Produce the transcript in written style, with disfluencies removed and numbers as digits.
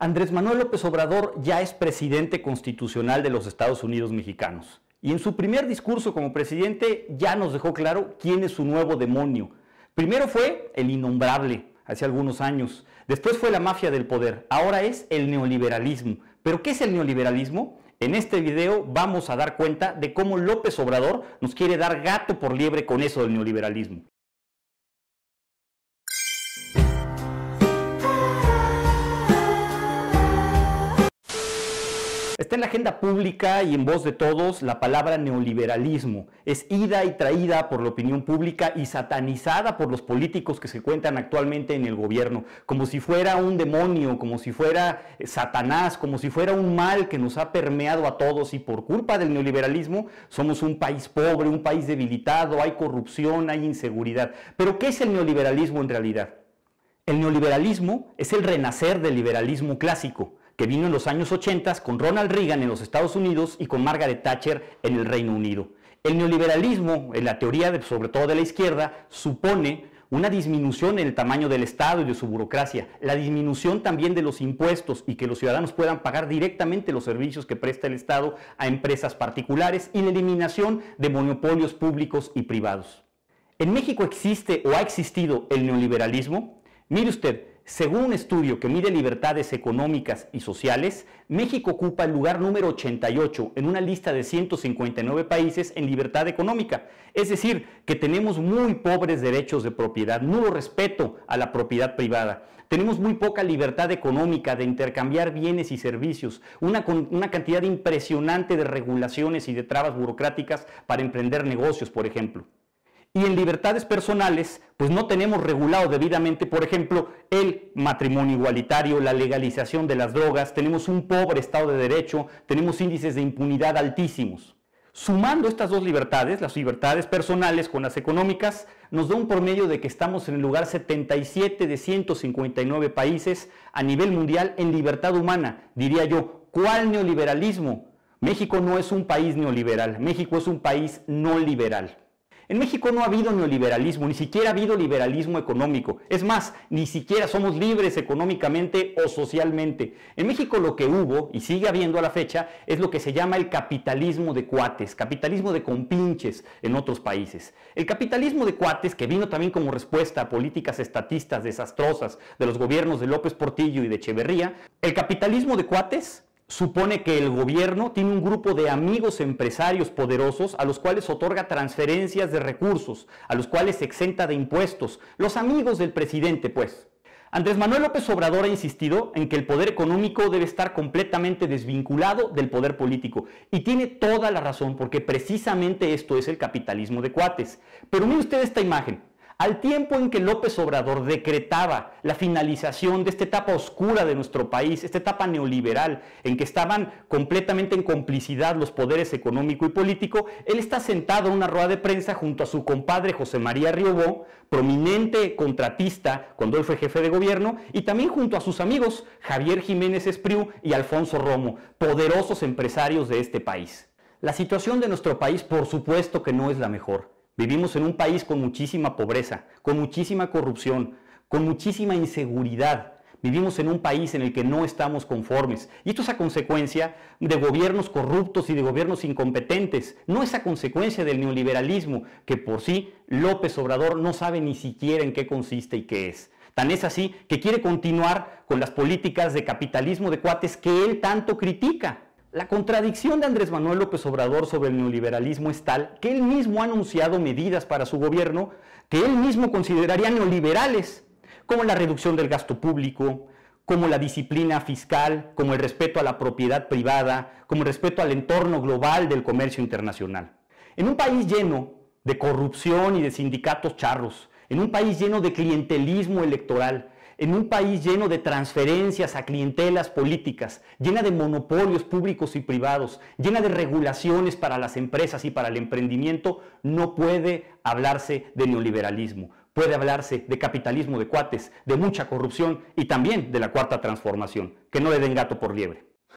Andrés Manuel López Obrador ya es presidente constitucional de los Estados Unidos mexicanos. Y en su primer discurso como presidente ya nos dejó claro quién es su nuevo demonio. Primero fue el innombrable, hace algunos años. Después fue la mafia del poder. Ahora es el neoliberalismo. ¿Pero qué es el neoliberalismo? En este video vamos a dar cuenta de cómo López Obrador nos quiere dar gato por liebre con eso del neoliberalismo. Está en la agenda pública y en voz de todos la palabra neoliberalismo. Es ida y traída por la opinión pública y satanizada por los políticos que se encuentran actualmente en el gobierno, como si fuera un demonio, como si fuera Satanás, como si fuera un mal que nos ha permeado a todos, y por culpa del neoliberalismo somos un país pobre, un país debilitado, hay corrupción, hay inseguridad. ¿Pero qué es el neoliberalismo en realidad? El neoliberalismo es el renacer del liberalismo clásico, que vino en los años 80 con Ronald Reagan en los Estados Unidos y con Margaret Thatcher en el Reino Unido. El neoliberalismo, en la teoría sobre todo de la izquierda, supone una disminución en el tamaño del Estado y de su burocracia, la disminución también de los impuestos y que los ciudadanos puedan pagar directamente los servicios que presta el Estado a empresas particulares, y la eliminación de monopolios públicos y privados. ¿En México existe o ha existido el neoliberalismo? Mire usted, según un estudio que mide libertades económicas y sociales, México ocupa el lugar número 88 en una lista de 159 países en libertad económica. Es decir, que tenemos muy pobres derechos de propiedad, nulo respeto a la propiedad privada. Tenemos muy poca libertad económica de intercambiar bienes y servicios, una cantidad impresionante de regulaciones y de trabas burocráticas para emprender negocios, por ejemplo. Y en libertades personales, pues no tenemos regulado debidamente, por ejemplo, el matrimonio igualitario, la legalización de las drogas, tenemos un pobre Estado de Derecho, tenemos índices de impunidad altísimos. Sumando estas dos libertades, las libertades personales con las económicas, nos da un promedio de que estamos en el lugar 77 de 159 países a nivel mundial en libertad humana. Diría yo, ¿cuál neoliberalismo? México no es un país neoliberal, México es un país no liberal. En México no ha habido neoliberalismo, ni siquiera ha habido liberalismo económico. Es más, ni siquiera somos libres económicamente o socialmente. En México lo que hubo, y sigue habiendo a la fecha, es lo que se llama el capitalismo de cuates, capitalismo de compinches en otros países. El capitalismo de cuates, que vino también como respuesta a políticas estatistas desastrosas de los gobiernos de López Portillo y de Echeverría, el capitalismo de cuates supone que el gobierno tiene un grupo de amigos empresarios poderosos a los cuales otorga transferencias de recursos, a los cuales se exenta de impuestos. Los amigos del presidente, pues. Andrés Manuel López Obrador ha insistido en que el poder económico debe estar completamente desvinculado del poder político. Y tiene toda la razón, porque precisamente esto es el capitalismo de cuates. Pero mire usted esta imagen. Al tiempo en que López Obrador decretaba la finalización de esta etapa oscura de nuestro país, esta etapa neoliberal, en que estaban completamente en complicidad los poderes económico y político, él está sentado en una rueda de prensa junto a su compadre José María Riobó, prominente contratista cuando él fue jefe de gobierno, y también junto a sus amigos Javier Jiménez Espriu y Alfonso Romo, poderosos empresarios de este país. La situación de nuestro país, por supuesto que no es la mejor. Vivimos en un país con muchísima pobreza, con muchísima corrupción, con muchísima inseguridad. Vivimos en un país en el que no estamos conformes. Y esto es a consecuencia de gobiernos corruptos y de gobiernos incompetentes. No es a consecuencia del neoliberalismo, que por sí López Obrador no sabe ni siquiera en qué consiste y qué es. Tan es así que quiere continuar con las políticas de capitalismo de cuates que él tanto critica. La contradicción de Andrés Manuel López Obrador sobre el neoliberalismo es tal que él mismo ha anunciado medidas para su gobierno que él mismo consideraría neoliberales, como la reducción del gasto público, como la disciplina fiscal, como el respeto a la propiedad privada, como el respeto al entorno global del comercio internacional. En un país lleno de corrupción y de sindicatos charros, en un país lleno de clientelismo electoral, en un país lleno de transferencias a clientelas políticas, llena de monopolios públicos y privados, llena de regulaciones para las empresas y para el emprendimiento, no puede hablarse de neoliberalismo. Puede hablarse de capitalismo de cuates, de mucha corrupción y también de la cuarta transformación. Que no le den gato por liebre.